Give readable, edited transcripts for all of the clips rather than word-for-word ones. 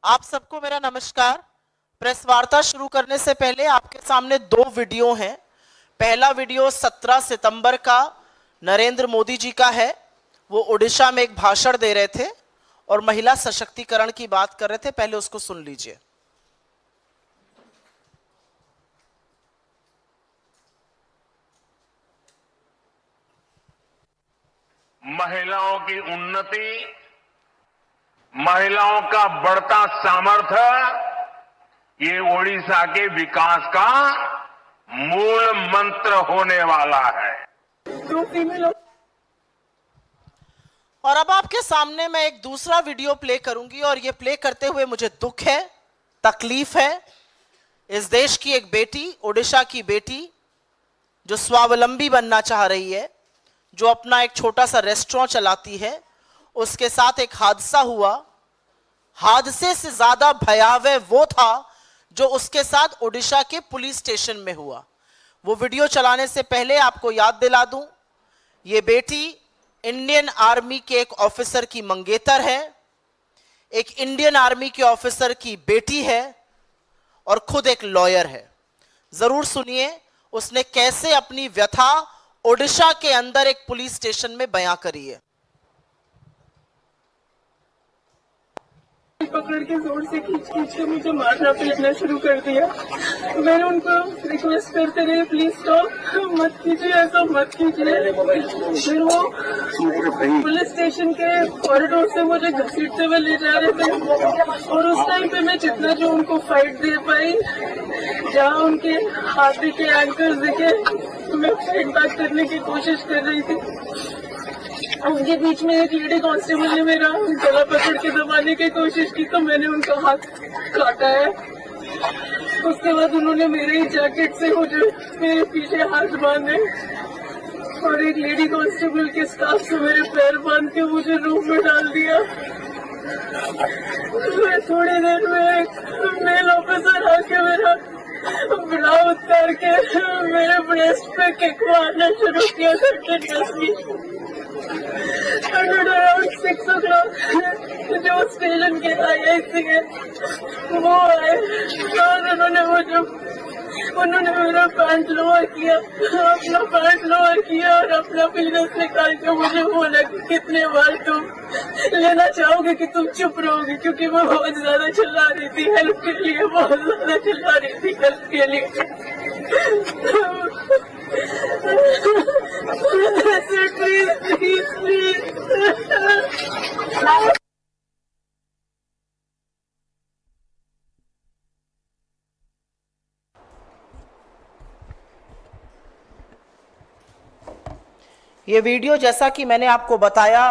आप सबको मेरा नमस्कार। प्रेस वार्ता शुरू करने से पहले आपके सामने दो वीडियो हैं। पहला वीडियो 17 सितंबर का नरेंद्र मोदी जी का है। वो ओडिशा में एक भाषण दे रहे थे और महिला सशक्तिकरण की बात कर रहे थे। पहले उसको सुन लीजिए। महिलाओं की उन्नति, महिलाओं का बढ़ता सामर्थ्य, ये ओडिशा के विकास का मूल मंत्र होने वाला है। और अब आपके सामने मैं एक दूसरा वीडियो प्ले करूंगी और ये प्ले करते हुए मुझे दुख है, तकलीफ है। इस देश की एक बेटी, ओडिशा की बेटी, जो स्वावलंबी बनना चाह रही है, जो अपना एक छोटा सा रेस्टोरेंट चलाती है, उसके साथ एक हादसा हुआ। हादसे से ज्यादा भयावह वो था जो उसके साथ ओडिशा के पुलिस स्टेशन में हुआ। वो वीडियो चलाने से पहले आपको याद दिला दूं, ये बेटी इंडियन आर्मी के एक ऑफिसर की मंगेतर है, एक इंडियन आर्मी के ऑफिसर की बेटी है और खुद एक लॉयर है। जरूर सुनिए उसने कैसे अपनी व्यथा ओडिशा के अंदर एक पुलिस स्टेशन में बयां करी है। पकड़ के जोर से खींच के मुझे मारना पीटना शुरू कर दिया। मैंने उनको रिक्वेस्ट करते रहे, प्लीज स्टॉप, मत कीजिए, ऐसा मत कीजिए। फिर वो पुलिस स्टेशन के कॉरिडोर से मुझे घसीटते हुए ले जा रहे थे और उस टाइम पे मैं जितना जो उनको फाइट दे पाई, जहाँ उनके हाथ के एंकर्स दिखे, मैं फाइट बैक करने की कोशिश कर रही थी। उनके बीच में एक लेडी कांस्टेबल ने मेरा गला पकड़ के दबाने की कोशिश की तो मैंने उनका हाथ काटा है। उसके बाद उन्होंने मेरे ही जैकेट से मुझे मेरे पीछे हाथ बांधे और एक लेडी कांस्टेबल के स्टाफ से मेरे पैर बांध के मुझे रूम में डाल दिया। थोड़ी देर में एक मेल ऑफिसर आके मेरा ब्रा उतार के मेरे ब्रेस्ट पे किक मारना शुरू किया। अराउंड 6 o'clock जो स्टेशन के IIC है वो आए और उन्होंने मेरा पैंट लोअर किया, अपना पैंट लोअर किया और अपना पीनस निकाल के मुझे बोला कि कितने बार तुम लेना चाहोगे कि तुम चुप रहोगे, क्योंकि मैं बहुत ज्यादा चिल्ला रही थी हेल्प के लिए, बहुत ज्यादा चिल्ला रही थी हेल्प के लिए। प्लीज प्लीज ये वीडियो, जैसा कि मैंने आपको बताया,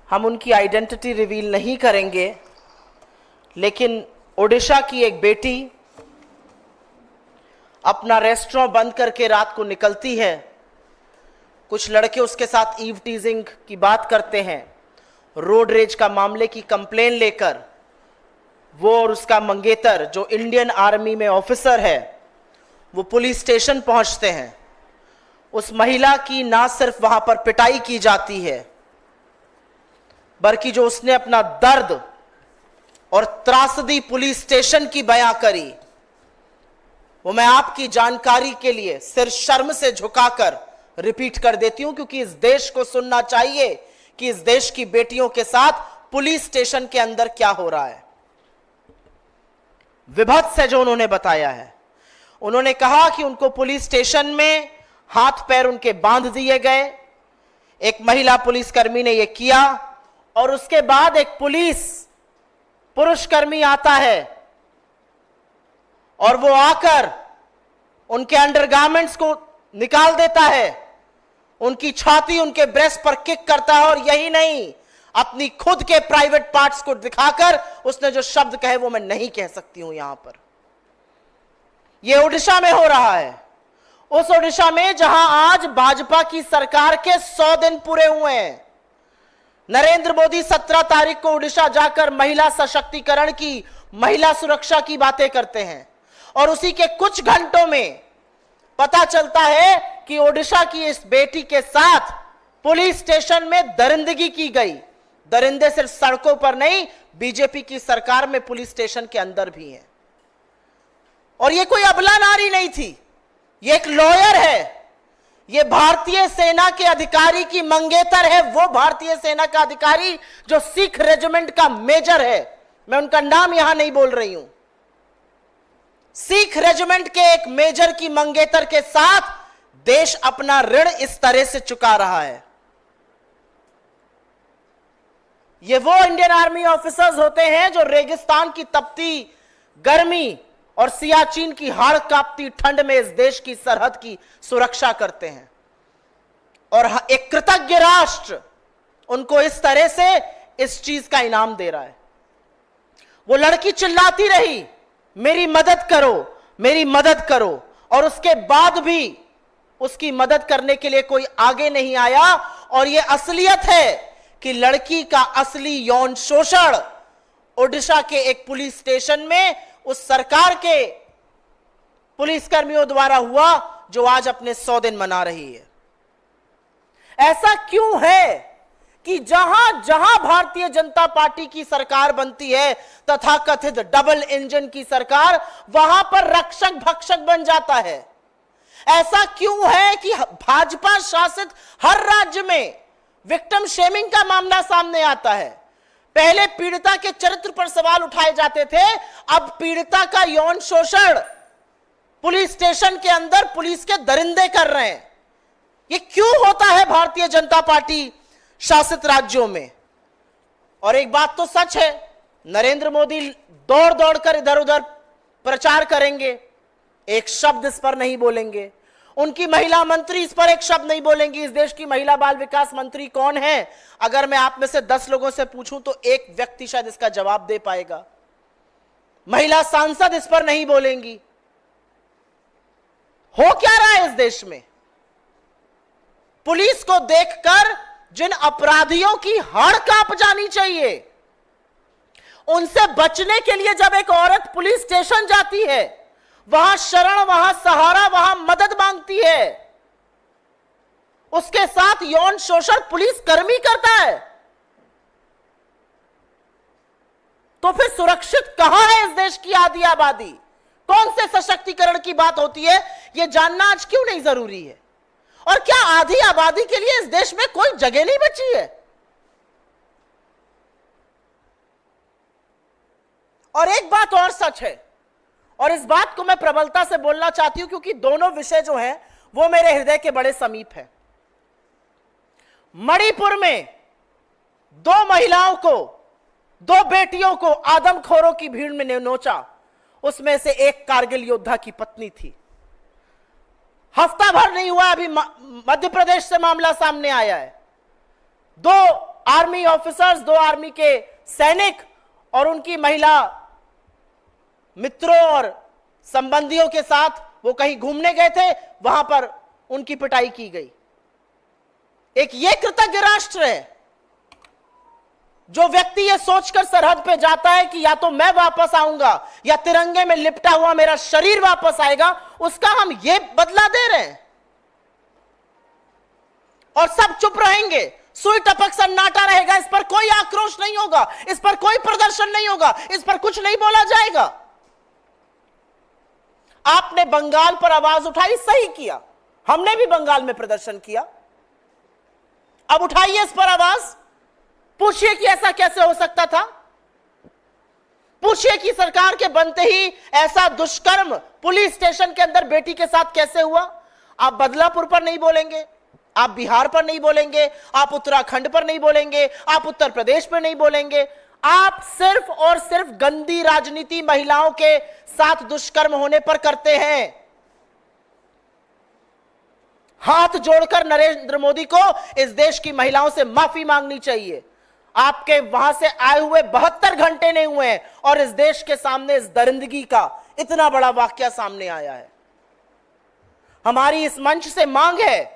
हम उनकी आइडेंटिटी रिवील नहीं करेंगे, लेकिन ओडिशा की एक बेटी अपना रेस्टोरेंट बंद करके रात को निकलती है। कुछ लड़के उसके साथ ईव टीजिंग की बात करते हैं। रोड रेज का मामले की कंप्लेन लेकर वो और उसका मंगेतर, जो इंडियन आर्मी में ऑफिसर है, वो पुलिस स्टेशन पहुंचते हैं। उस महिला की ना सिर्फ वहां पर पिटाई की जाती है, बल्कि जो उसने अपना दर्द और त्रासदी पुलिस स्टेशन की बयां करी, वो मैं आपकी जानकारी के लिए सिर शर्म से झुकाकर रिपीट कर देती हूं, क्योंकि इस देश को सुनना चाहिए कि इस देश की बेटियों के साथ पुलिस स्टेशन के अंदर क्या हो रहा है। विभत्स है जो उन्होंने बताया है। उन्होंने कहा कि उनको पुलिस स्टेशन में हाथ पैर उनके बांध दिए गए। एक महिला पुलिसकर्मी ने यह किया और उसके बाद एक पुरुषकर्मी आता है और वो आकर उनके अंडरगारमेंट्स को निकाल देता है, उनकी छाती, उनके ब्रेस्ट पर किक करता है और यही नहीं, अपनी खुद के प्राइवेट पार्ट्स को दिखाकर उसने जो शब्द कहे वो मैं नहीं कह सकती हूं यहां पर। यह ओडिशा में हो रहा है, उस ओडिशा में जहां आज भाजपा की सरकार के 100 दिन पूरे हुए हैं। नरेंद्र मोदी 17 तारीख को ओडिशा जाकर महिला सशक्तिकरण की, महिला सुरक्षा की बातें करते हैं और उसी के कुछ घंटों में पता चलता है कि ओडिशा की इस बेटी के साथ पुलिस स्टेशन में दरिंदगी की गई, दरिंदे सिर्फ सड़कों पर नहीं, बीजेपी की सरकार में पुलिस स्टेशन के अंदर भी हैं। और ये कोई अबला नारी नहीं थी, ये एक लॉयर है, ये भारतीय सेना के अधिकारी की मंगेतर है। वो भारतीय सेना का अधिकारी जो सिख रेजिमेंट का मेजर है, मैं उनका नाम यहां नहीं बोल रही हूं। सिख रेजिमेंट के एक मेजर की मंगेतर के साथ देश अपना ऋण इस तरह से चुका रहा है। ये वो इंडियन आर्मी ऑफिसर्स होते हैं जो रेगिस्तान की तपती गर्मी और सियाचिन की हाड़ कांपती ठंड में इस देश की सरहद की सुरक्षा करते हैं। और एक कृतज्ञ राष्ट्र उनको इस तरह से इस चीज का इनाम दे रहा है। वो लड़की चिल्लाती रही, मेरी मदद करो, मेरी मदद करो, और उसके बाद भी उसकी मदद करने के लिए कोई आगे नहीं आया। और यह असलियत है कि लड़की का असली यौन शोषण ओडिशा के एक पुलिस स्टेशन में उस सरकार के पुलिसकर्मियों द्वारा हुआ जो आज अपने 100 दिन मना रही है। ऐसा क्यों है कि जहां जहां भारतीय जनता पार्टी की सरकार बनती है, तथाकथित डबल इंजन की सरकार, वहां पर रक्षक भक्षक बन जाता है? ऐसा क्यों है कि भाजपा शासित हर राज्य में विक्टिम शेमिंग का मामला सामने आता है? पहले पीड़िता के चरित्र पर सवाल उठाए जाते थे, अब पीड़िता का यौन शोषण पुलिस स्टेशन के अंदर पुलिस के दरिंदे कर रहे हैं। ये क्यों होता है भारतीय जनता पार्टी शासित राज्यों में? और एक बात तो सच है, नरेंद्र मोदी दौड़ दौड़ कर इधर उधर प्रचार करेंगे, एक शब्द इस पर नहीं बोलेंगे। उनकी महिला मंत्री इस पर एक शब्द नहीं बोलेंगी। इस देश की महिला बाल विकास मंत्री कौन है? अगर मैं आप में से 10 लोगों से पूछूं तो एक व्यक्ति शायद इसका जवाब दे पाएगा। महिला सांसद इस पर नहीं बोलेंगी। हो क्या रहा है इस देश में? पुलिस को देखकर जिन अपराधियों की हाड़ कांप जानी चाहिए, उनसे बचने के लिए जब एक औरत पुलिस स्टेशन जाती है, वहां शरण, वहां सहारा, वहां मदद मांगती है, उसके साथ यौन शोषण पुलिस कर्मी करता है, तो फिर सुरक्षित कहां है इस देश की आधी आबादी? कौन से सशक्तिकरण की बात होती है, यह जानना आज क्यों नहीं जरूरी है? और क्या आधी आबादी के लिए इस देश में कोई जगह नहीं बची है? और एक बात और सच है, और इस बात को मैं प्रबलता से बोलना चाहती हूं क्योंकि दोनों विषय जो हैं वो मेरे हृदय के बड़े समीप हैं। मणिपुर में 2 महिलाओं को, 2 बेटियों को आदमखोरों की भीड़ में नोचा। उसमें से एक कारगिल योद्धा की पत्नी थी। हफ्ता भर नहीं हुआ, अभी मध्य प्रदेश से मामला सामने आया है। 2 आर्मी ऑफिसर्स, 2 आर्मी के सैनिक और उनकी महिला मित्रों और संबंधियों के साथ वो कहीं घूमने गए थे, वहां पर उनकी पिटाई की गई। एक ये कृतज्ञ राष्ट्र है जो व्यक्ति ये सोचकर सरहद पे जाता है कि या तो मैं वापस आऊंगा या तिरंगे में लिपटा हुआ मेरा शरीर वापस आएगा, उसका हम ये बदला दे रहे हैं। और सब चुप रहेंगे, सुई टपक सन्नाटा रहेगा, इस पर कोई आक्रोश नहीं होगा, इस पर कोई प्रदर्शन नहीं होगा, इस पर कुछ नहीं बोला जाएगा। आपने बंगाल पर आवाज उठाई, सही किया, हमने भी बंगाल में प्रदर्शन किया। अब उठाइए इस पर आवाज, पूछिए कि ऐसा कैसे हो सकता था, पूछिए कि सरकार के बनते ही ऐसा दुष्कर्म पुलिस स्टेशन के अंदर बेटी के साथ कैसे हुआ। आप बदलापुर पर नहीं बोलेंगे, आप बिहार पर नहीं बोलेंगे, आप उत्तराखंड पर नहीं बोलेंगे, आप उत्तर प्रदेश पर नहीं बोलेंगे। आप सिर्फ और सिर्फ गंदी राजनीति महिलाओं के साथ दुष्कर्म होने पर करते हैं। हाथ जोड़कर नरेंद्र मोदी को इस देश की महिलाओं से माफी मांगनी चाहिए। आपके वहां से आए हुए 72 घंटे नहीं हुए हैं और इस देश के सामने इस दरिंदगी का इतना बड़ा वाकया सामने आया है। हमारी इस मंच से मांग है,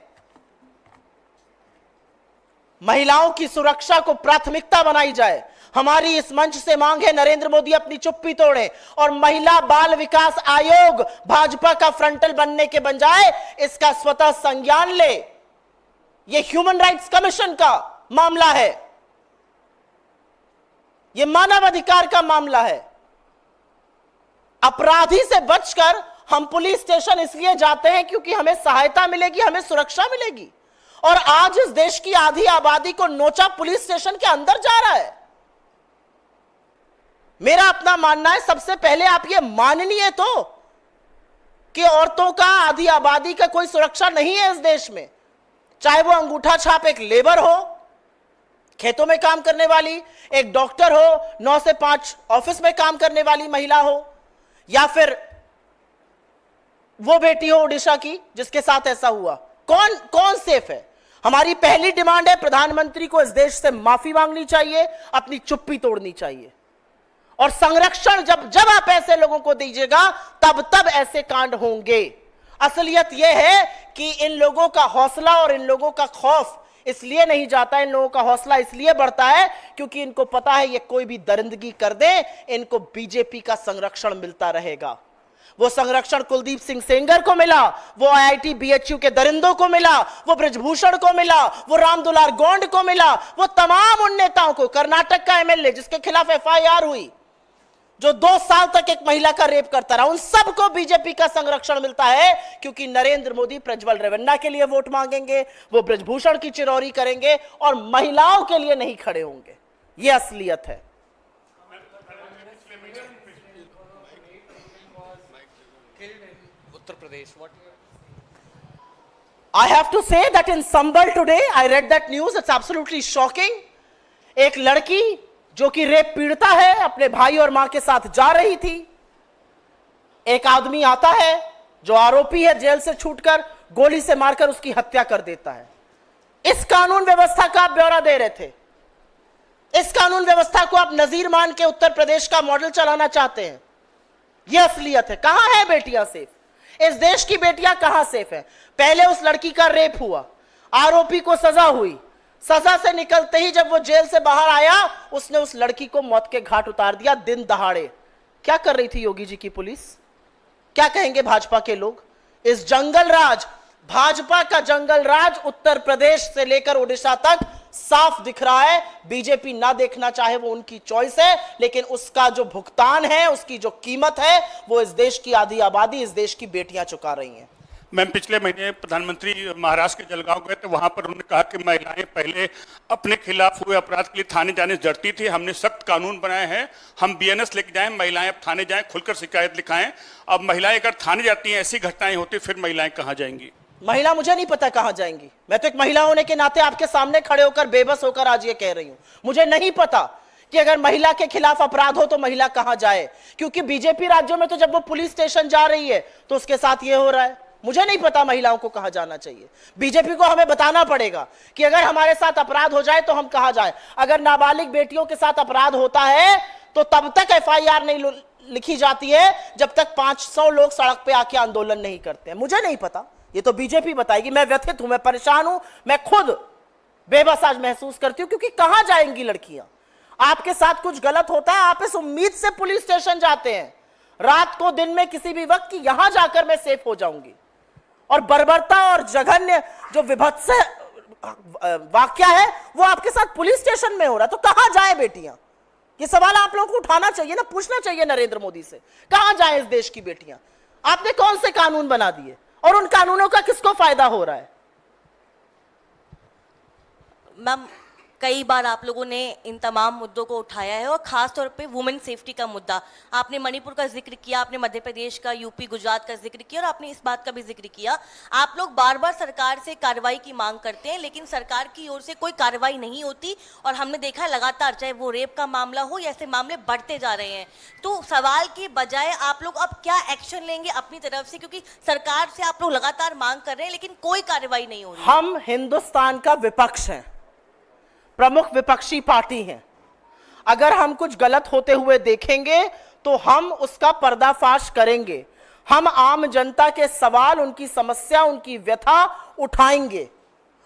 महिलाओं की सुरक्षा को प्राथमिकता बनाई जाए। हमारी इस मंच से मांग है, नरेंद्र मोदी अपनी चुप्पी तोड़े और महिला बाल विकास आयोग भाजपा का फ्रंटल बनने के बजाय इसका स्वतः संज्ञान ले। यह ह्यूमन राइट्स कमीशन का मामला है। यह मानव अधिकार का मामला है। अपराधी से बचकर हम पुलिस स्टेशन इसलिए जाते हैं क्योंकि हमें सहायता मिलेगी, हमें सुरक्षा मिलेगी। और आज इस देश की आधी आबादी को नोचा पुलिस स्टेशन के अंदर जा रहा है। मेरा अपना मानना है, सबसे पहले आप ये मानिए तो कि औरतों का, आधी आबादी का कोई सुरक्षा नहीं है इस देश में। चाहे वो अंगूठा छाप एक लेबर हो, खेतों में काम करने वाली, एक डॉक्टर हो, 9 से 5 ऑफिस में काम करने वाली महिला हो, या फिर वो बेटी हो उड़ीसा की जिसके साथ ऐसा हुआ। कौन सेफ है? हमारी पहली डिमांड है, प्रधानमंत्री को इस देश से माफी मांगनी चाहिए, अपनी चुप्पी तोड़नी चाहिए। और संरक्षण जब आप ऐसे लोगों को दीजिएगा तब ऐसे कांड होंगे। असलियत यह है कि इन लोगों का हौसला और इन लोगों का खौफ इसलिए नहीं जाता, इन लोगों का हौसला इसलिए बढ़ता है क्योंकि इनको पता है ये कोई भी दरिंदगी कर दे, इनको बीजेपी का संरक्षण मिलता रहेगा। वो संरक्षण कुलदीप सिंह सेंगर को मिला, वो आईआईटी बीएचयू के दरिंदों को मिला, वो ब्रजभूषण को मिला, वो रामदुलार गोंड को मिला, वो तमाम उन नेताओं को, कर्नाटक का एमएलए जिसके खिलाफ एफआईआर हुई, जो 2 साल तक एक महिला का रेप करता रहा, उन सबको बीजेपी का संरक्षण मिलता है क्योंकि नरेंद्र मोदी प्रज्वल रेवन्ना के लिए वोट मांगेंगे, वो ब्रजभूषण की चिरौरी करेंगे और महिलाओं के लिए नहीं खड़े होंगे। यह असलियत है। Uttar Pradesh, I have to say that in Sambal today, I read that news. It's absolutely shocking. एक लड़की जो कि रेप पीड़िता है, अपने भाई और मां के साथ जा रही थी। एक आदमी आता है जो आरोपी है, जेल से छूटकर गोली से मारकर उसकी हत्या कर देता है। इस कानून व्यवस्था का आप ब्यौरा दे रहे थे। इस कानून व्यवस्था को आप नजीर मान के उत्तर प्रदेश का मॉडल चलाना चाहते हैं। यह असलियत है। कहां है बेटियां सेफ? इस देश की बेटियां कहां सेफ है? पहले उस लड़की का रेप हुआ, आरोपी को सजा हुई, सजा से निकलते ही जब वो जेल से बाहर आया, उसने उस लड़की को मौत के घाट उतार दिया दिन दहाड़े। क्या कर रही थी योगी जी की पुलिस? क्या कहेंगे भाजपा के लोग? इस जंगल राज, भाजपा का जंगल राज उत्तर प्रदेश से लेकर उड़ीसा तक साफ दिख रहा है। बीजेपी ना देखना चाहे वो उनकी चॉइस है, लेकिन उसका जो भुगतान है, उसकी जो कीमत है, वो इस देश की आधी आबादी, इस देश की बेटियां चुका रही हैं। मैम, पिछले महीने प्रधानमंत्री महाराष्ट्र के जलगांव गए थे। वहां पर उन्होंने कहा कि महिलाएं पहले अपने खिलाफ हुए अपराध के लिए थाने जाने से डरती थी। हमने सख्त कानून बनाए हैं, हम बीएनएस लेके जाएं, महिलाएं अब थाने जाएं, खुलकर शिकायत लिखाएं। अब महिलाएं अगर थाने जाती हैं, ऐसी घटनाएं होती, फिर महिलाएं कहाँ जाएंगी? महिला मुझे नहीं पता कहां जाएंगी। मैं तो एक महिला होने के नाते आपके सामने खड़े होकर बेबस होकर आज ये कह रही हूं। मुझे नहीं पता कि अगर महिला के खिलाफ अपराध हो तो महिला कहां जाए, क्योंकि बीजेपी राज्यों में तो जब वो पुलिस स्टेशन जा रही है तो उसके साथ ये हो रहा है। मुझे नहीं पता महिलाओं को कहां जाना चाहिए। बीजेपी को हमें बताना पड़ेगा कि अगर हमारे साथ अपराध हो जाए तो हम कहां जाएं। अगर नाबालिग बेटियों के साथ अपराध होता है तो तब तक एफआईआर नहीं लिखी जाती है जब तक 500 लोग सड़क पे आके आंदोलन नहीं करते हैं। मुझे नहीं पता, ये तो बीजेपी बताएगी। मैं व्यथित हूं, मैं परेशान हूं, मैं खुद बेबस आज महसूस करती हूं, क्योंकि कहां जाएंगी लड़कियां? आपके साथ कुछ गलत होता है, आप इस उम्मीद से पुलिस स्टेशन जाते हैं, रात को दिन में किसी भी वक्त, कि यहां जाकर मैं सेफ हो जाऊंगी। और बर्बरता और जघन्य जो विभत्स वाक्य है वो आपके साथ पुलिस स्टेशन में हो रहा है। तो कहां जाए बेटियां? ये सवाल आप लोगों को उठाना चाहिए ना, पूछना चाहिए नरेंद्र मोदी से। कहां जाए इस देश की बेटियां? आपने कौन से कानून बना दिए और उन कानूनों का किसको फायदा हो रहा है? मैम, कई बार आप लोगों ने इन तमाम मुद्दों को उठाया है और खास तौर पे वुमेन सेफ्टी का मुद्दा। आपने मणिपुर का जिक्र किया, आपने मध्य प्रदेश का, यूपी, गुजरात का जिक्र किया और आपने इस बात का भी जिक्र किया। आप लोग बार बार सरकार से कार्रवाई की मांग करते हैं, लेकिन सरकार की ओर से कोई कार्रवाई नहीं होती और हमने देखा है लगातार, चाहे वो रेप का मामला हो या ऐसे मामले बढ़ते जा रहे हैं। तो सवाल के बजाय आप लोग अब क्या एक्शन लेंगे अपनी तरफ से, क्योंकि सरकार से आप लोग लगातार मांग कर रहे हैं लेकिन कोई कार्रवाई नहीं हो रही। हम हिंदुस्तान का विपक्ष हैं, प्रमुख विपक्षी पार्टी हैं। अगर हम कुछ गलत होते हुए देखेंगे तो हम उसका पर्दाफाश करेंगे। हम आम जनता के सवाल, उनकी समस्या, उनकी व्यथा उठाएंगे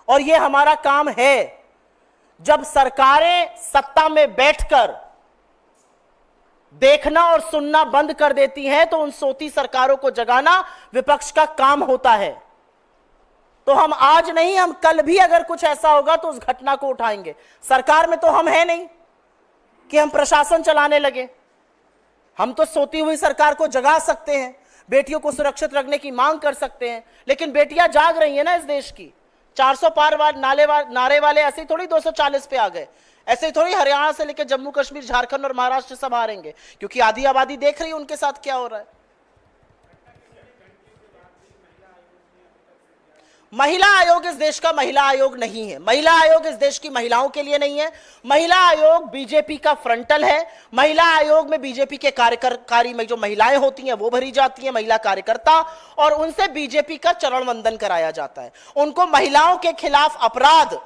और यह हमारा काम है। जब सरकारें सत्ता में बैठकर देखना और सुनना बंद कर देती हैं तो उन सोती सरकारों को जगाना विपक्ष का काम होता है। तो हम आज नहीं, हम कल भी अगर कुछ ऐसा होगा तो उस घटना को उठाएंगे। सरकार में तो हम हैं नहीं कि हम प्रशासन चलाने लगे। हम तो सोती हुई सरकार को जगा सकते हैं, बेटियों को सुरक्षित रखने की मांग कर सकते हैं, लेकिन बेटियां जाग रही है ना इस देश की। 400 पार नारे वाले ऐसे ही थोड़ी 240 पे आ गए, ऐसे ही थोड़ी हरियाणा से लेकर जम्मू कश्मीर, झारखंड और महाराष्ट्र सब हारेंगे, क्योंकि आधी आबादी देख रही है उनके साथ क्या हो रहा है। महिला आयोग इस देश का महिला आयोग नहीं है। महिला आयोग इस देश की महिलाओं के लिए नहीं है। महिला आयोग बीजेपी का फ्रंटल है। महिला आयोग में बीजेपी के कार्यकारी में जो महिलाएं होती हैं वो भरी जाती हैं, महिला कार्यकर्ता, और उनसे बीजेपी का चरण वंदन कराया जाता है। उनको महिलाओं के खिलाफ अपराध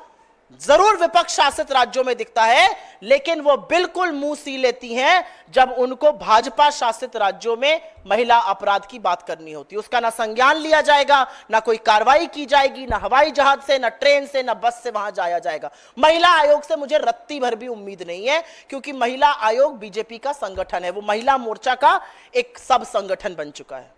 जरूर विपक्ष शासित राज्यों में दिखता है, लेकिन वो बिल्कुल मुंह सी लेती हैं जब उनको भाजपा शासित राज्यों में महिला अपराध की बात करनी होती है। उसका ना संज्ञान लिया जाएगा, ना कोई कार्रवाई की जाएगी, ना हवाई जहाज से, ना ट्रेन से, ना बस से वहां जाया जाएगा। महिला आयोग से मुझे रत्ती भर भी उम्मीद नहीं है, क्योंकि महिला आयोग बीजेपी का संगठन है, वो महिला मोर्चा का एक सब संगठन बन चुका है।